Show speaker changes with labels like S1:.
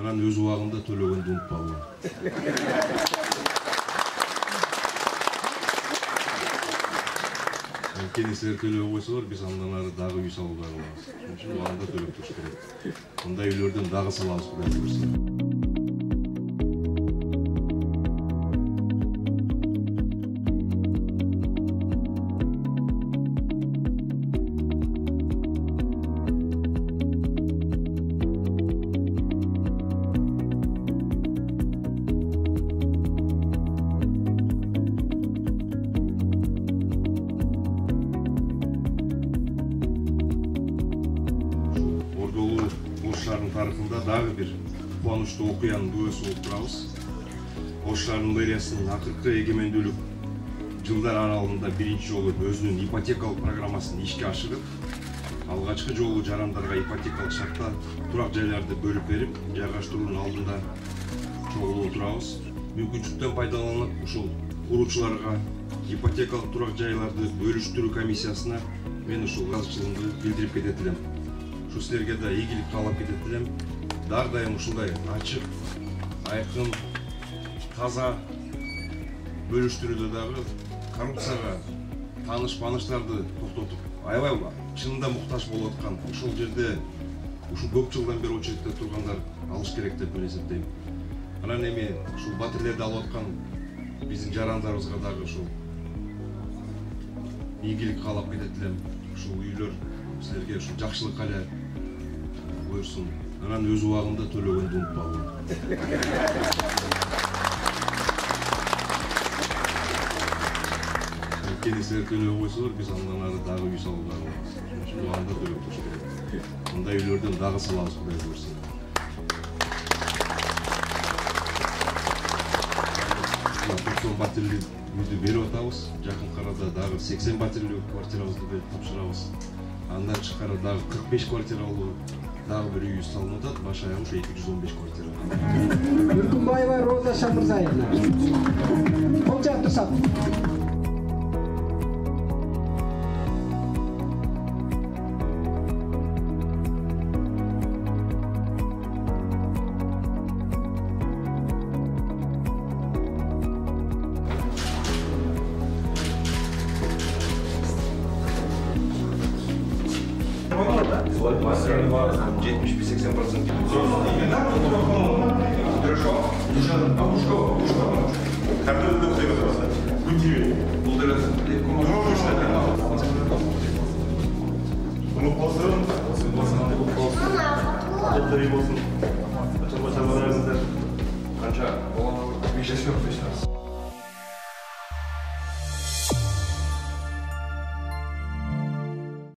S1: анан өз убагында төлөгөндү унутпагыла. Анткени силер төлөбөй койсолор, биз андан ары дагы үй салууга калабыз. Ошон үчүн убагында төлөп туруш керек. Мындай үйлөрдөн дагы салабыз, Кудай буйрса. Ош шаарынын тарыхында дагы бир кубанычтуу окуянын күбөсү болуп турабыз. Ош шаарынын мэриясынын акыркы эгемендүүлүк жылдар аралыгында биринчи жолу өзүнүн ипотекалык программасын ишке ашырып, алгачкы жолу жарандарга ипотекалык шартта турак жайларды бөлүп берип, жайгаштыруунун алдында чогулуп турабыз. Мүмкүнчүлүктөн пайдаланып, ушул куруучуларга ипотекалык турак жайларды бөлүштүрүү комиссиясына мен ушул ыраазычылыгымды билдирип кетет элем. Şu sizlerge de ийгилик каалап кетет элем. Дар дайым ушундай ачык, айкын, таза бөлүштүрүүдө дагы коррупцияга тааныш-бааныштарды токтотуп, аябай чынында муктаж болуп аткан ушул жерде ушул көп жылдан бери очередде тургандар алыш керек деп мен эсептейм. Анан эми ушул батирлерди алып аткан биздин жарандарыбызга дагы ушул ийгилик каалап кетет элем. Ушул үйлөр силерге ушул жакшылык эле буйрсун. Анан өз убагында төлөгөндү унутпагыла. Анткени силер төлөбөй койсолор, биз андан ары дагы үй салууга калабыз. Ошон үчүн убагында төлөп туруш керек. Мындай үйлөрдөн дагы салабыз, Кудай буйрса. 90 батирлүү үйдү берип атабыз. Жакын арада дагы 80 батирлүү квартирабызды берип тапшырабыз. Андан тышкары дагы 45 квартиралуу дагы бир үй салынып атат. Баш аягы 215 квартира.
S2: Үркүнбаева Роза Шамырзаевна. Кол жак турсат.
S1: Массовый 70-80%. Хорошо. Картофель докторы. Культиве. Полдораз. Bunu basın. Cetleri basın. Açılma çabalarınızda. Kanka. 5 yaşında.